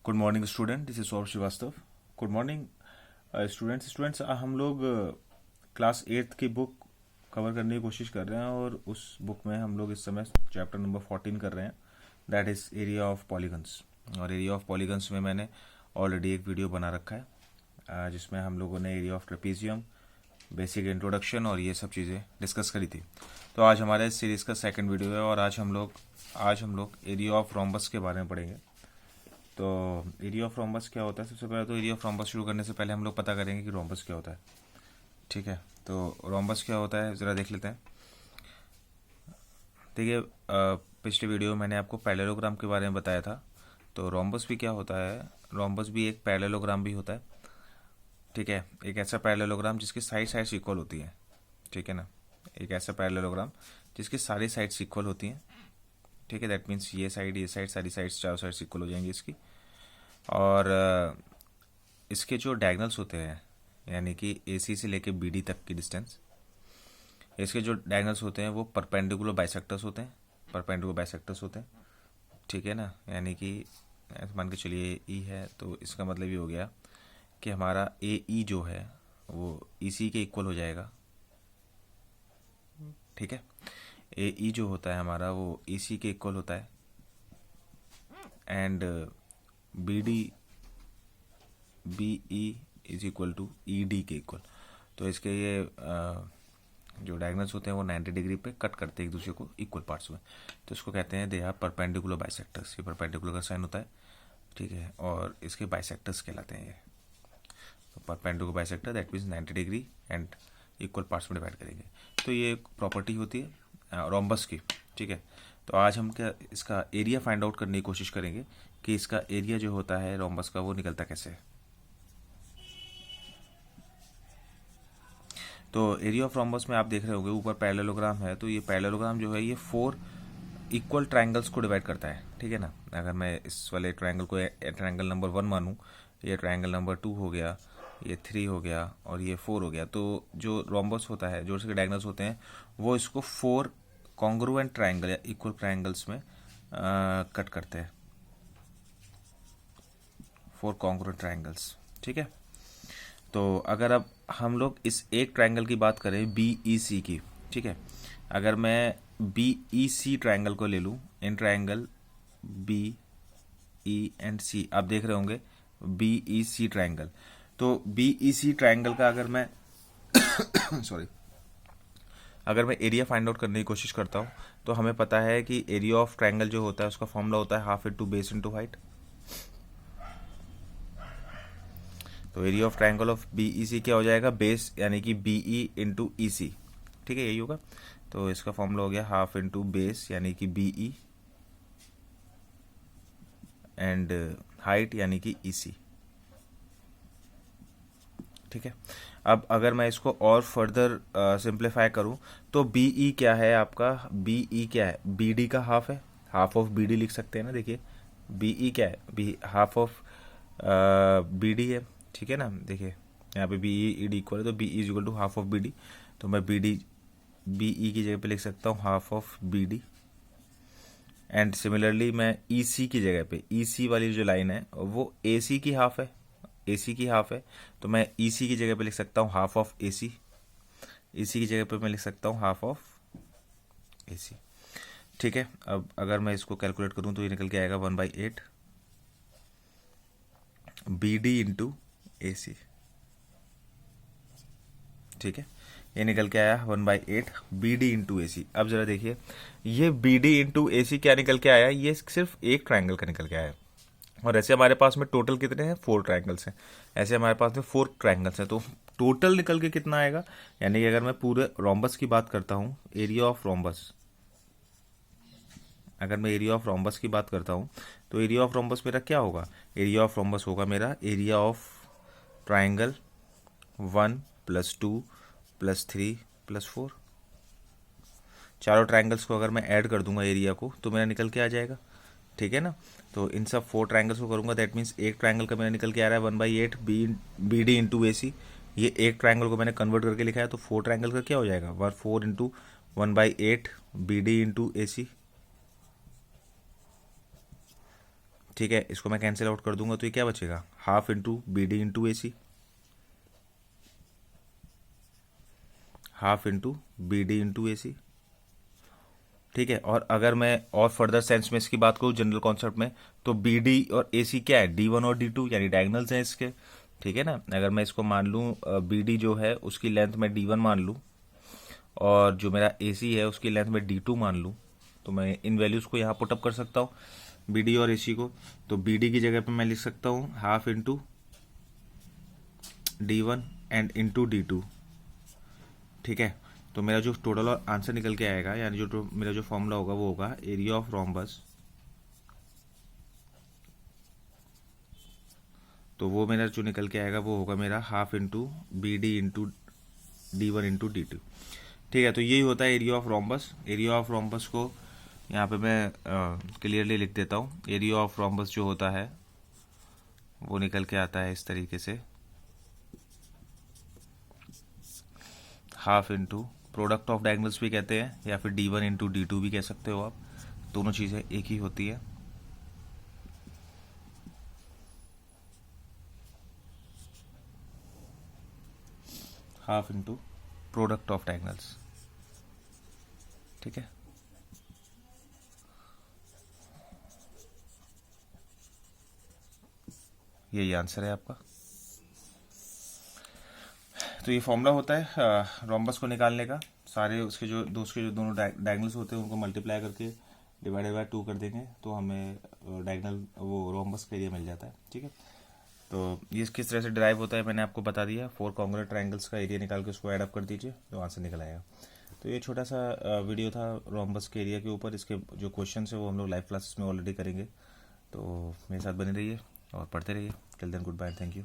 Good morning student, this is Saurabh Srivastava. Good morning students हम लोग class eighth की book cover करने की कोशिश कर रहे हैं और उस बुक में हम लोग इस समय चैप्टर नंबर 14 कर रहे हैं, that is area of polygons. और एरिया ऑफ पॉलीगन्स में मैंने ऑलरेडी एक वीडियो बना रखा है जिसमें हम लोगों ने area of trapezium, basic introduction और ये सब चीज़ें डिस्कस करी थी। तो आज हमारे इस सीरीज़ का सेकंड वीडियो है और आज हम लोग एरिया ऑफ रोम्बस के बारे में पढ़ेंगे। तो एरिया ऑफ रोम्बस क्या होता है? सबसे पहले तो एरिया ऑफ रोम्बस शुरू करने से पहले हम लोग पता करेंगे कि रोम्बस क्या होता है। ठीक है, तो रोम्बस क्या होता है ज़रा देख लेते हैं। देखिए, पिछले वीडियो में मैंने आपको पैरेललोग्राम के बारे में बताया था। तो रोम्बस भी क्या होता है? रोम्बस भी एक पैरेललोग्राम भी होता है। ठीक है, एक ऐसा पैरेललोग्राम जिसकी साइड्स इक्वल होती हैं। ठीक है ना, एक ऐसा पैरेललोग्राम जिसकी सारी साइड्स इक्वल होती हैं। ठीक है, दैट मीन्स ये साइड सारी साइड्स चारों साइड्स इक्वल हो जाएंगी इसकी। और इसके जो डायगनल्स होते हैं, यानी कि AC से लेके BD तक की डिस्टेंस, इसके जो डायगनल्स होते हैं वो परपेंडिकुलर बाइसेक्टर्स होते हैं। ठीक है ना, यानी कि मान के चलिए E है, तो इसका मतलब ये हो गया कि हमारा AE जो है वो EC के इक्वल हो जाएगा। ठीक है, AE जो होता है हमारा वो EC के इक्वल होता है and BE is equal to ED के इक्वल। तो इसके ये जो डायगनल्स होते हैं वो 90 डिग्री पे कट करते हैं एक दूसरे को इक्वल पार्ट्स में। तो इसको कहते हैं दे आर परपेंडिकुलर बाइसेक्टर्स। ये परपेंडिकुलर का साइन होता है। ठीक है, और इसके बाइसेक्टर्स कहलाते हैं ये। तो perpendicular bisector that means 90 degree and equal parts में डिवाइड करेंगे। तो ये एक प्रॉपर्टी होती है रोम्बस की। ठीक है, तो आज हम क्या इसका एरिया फाइंड आउट करने की कोशिश करेंगे कि इसका एरिया जो होता है रोम्बस का वो निकलता कैसे है। तो एरिया ऑफ रोम्बस में आप देख रहे होंगे ऊपर पैरेललोग्राम है। तो ये पैरेललोग्राम जो है ये 4 इक्वल ट्रायंगल्स को डिवाइड करता है। ठीक है ना, अगर मैं इस वाले ट्रायंगल को ट्रायंगल नंबर 1 मानूं, ये ट्रायंगल नंबर 2 हो गया, ये 3 हो गया और ये 4 हो गया। तो जो रोम्बस होता है, जो इसके डायगनल्स होते हैं, वो इसको 4 कॉन्ग्रुएंट ट्रायंगल या इक्वल ट्रायंगल्स में कट करते हैं। 4 कॉन्ग्रुएंट ट्रायंगल्स। ठीक है, तो अगर अब हम लोग इस एक ट्रायंगल की बात करें BEC की। ठीक है, अगर मैं BEC ट्रायंगल को ले लूँ, in triangle BE and C आप देख रहे होंगे BEC ट्रायंगल। तो BEC ट्रायंगल का अगर मैं सॉरी अगर मैं एरिया फाइंड आउट करने की कोशिश करता हूँ तो हमें पता है कि एरिया ऑफ ट्रायंगल जो होता है उसका फॉर्मूला होता है half into base into height. तो area of triangle of BEC क्या हो जाएगा? बेस यानी कि BE इंटू EC। ठीक है, यही होगा। तो इसका फॉर्मूला हो गया हाफ इंटू बेस यानी कि BE एंड हाइट यानी कि EC। ठीक है, अब अगर मैं इसको और फर्दर सिंप्लीफाई करूं तो BE क्या है आपका? BE क्या है? BD का हाफ है, हाफ ऑफ BD लिख सकते हैं ना। देखिए BE क्या है? हाफ ऑफ BD है। ठीक है ना, देखिए यहाँ पे BE ED इक्वल है, तो BE is equal to half of BD। तो मैं BE की जगह पे लिख सकता हूँ half of BD। And similarly मैं EC की जगह पे, EC वाली जो लाइन है वो AC की हाफ है, AC की हाफ है। तो मैं EC की जगह पे लिख सकता हूँ हाफ ऑफ AC। EC की जगह पे मैं लिख सकता हूँ हाफ ऑफ AC। ठीक है, अब अगर मैं इसको कैलकुलेट करूँ तो ये निकल के आएगा 1/8 BD इंटू AC। ठीक है, ये निकल के आया 1/8 BD इंटू AC। अब जरा देखिए, ये BD इंटू AC क्या निकल के आया? ये सिर्फ एक ट्रायंगल का निकल के आया। और ऐसे हमारे पास में टोटल कितने हैं? 4 ट्रायंगल्स हैं। ऐसे हमारे पास में 4 ट्रायंगल्स हैं, तो टोटल निकल के कितना आएगा? यानी कि अगर मैं पूरे रोम्बस की बात करता हूँ, एरिया ऑफ रोम्बस, अगर मैं एरिया ऑफ रोम्बस की बात करता हूँ तो एरिया ऑफ रोम्बस मेरा क्या होगा? एरिया ऑफ रोम्बस होगा मेरा एरिया ऑफ ट्रायंगल 1 + 2 + 3 + 4। चारों ट्रायंगल्स को अगर मैं ऐड कर दूंगा एरिया को तो मेरा निकल के आ जाएगा। ठीक है ना, तो इन सब 4 ट्रायंगल्स को करूंगा, दैट मीन्स एक ट्रायंगल का मेरा निकल के आ रहा है 1/8 BD इंटू AC। ये एक ट्रायंगल को मैंने कन्वर्ट करके लिखा है, तो 4 ट्रायंगल का क्या हो जाएगा? 4 इंटू 1/8 BD इंटू AC। ठीक है, इसको मैं कैंसिल आउट कर दूंगा तो ये क्या बचेगा, half into B D into A C, half into B D into A C. ठीक है, और अगर मैं और फर्दर सेंस में इसकी बात करूँ जनरल कॉन्सेप्ट में, तो बी डी और ए सी क्या है, D1 और D2 यानी डायगनल्स हैं इसके। ठीक है ना, अगर मैं इसको मान लूँ बी डी जो है उसकी लेंथ में D1 मान लूँ और जो मेरा ए सी है उसकी लेंथ में D2 मान लूँ, तो मैं इन वैल्यूज़ को यहाँ पुटअप कर सकता हूँ बी डी और ए सी को। तो बी डी की जगह पे मैं लिख सकता हूँ half into D1 and into D2। ठीक है, तो मेरा जो टोटल और आंसर निकल के आएगा, यानी जो मेरा जो फॉर्मूला होगा वो होगा एरिया ऑफ रोम्बस, तो वो मेरा जो निकल के आएगा वो होगा मेरा half into B D into D1 into D2। ठीक है, तो यही होता है area of rhombus. Area of rhombus को यहाँ पे मैं क्लियरली लिख देता हूँ। एरिया ऑफ रोम्बस जो होता है वो निकल के आता है इस तरीके से, half into product of diagonals भी कहते हैं, या फिर D1 इंटू D2 भी कह सकते हो आप, दोनों चीज़ें एक ही होती है। Half into product of diagonals. ठीक है, यही आंसर है आपका। तो ये फॉर्मूला होता है रोम्बस को निकालने का। सारे उसके जो दोनों डायगोनल्स होते हैं उनको मल्टीप्लाई करके डिवाइडेड बाय 2 कर देंगे तो हमें डायगोनल वो रोम्बस का एरिया मिल जाता है। ठीक है, तो ये किस तरह से डिराइव होता है मैंने आपको बता दिया। 4 कॉन्ग्रुएंट ट्रायंगल्स का एरिया निकाल के उसको ऐड अप कर दीजिए तो आंसर निकल आएगा। तो ये छोटा सा वीडियो था रोम्बस के एरिया के ऊपर। इसके जो क्वेश्चन है वो हम लोग लाइव क्लासेस में ऑलरेडी करेंगे, तो मेरे साथ बने रहिए और पढ़ते रहिए। Till then good bye, thank you.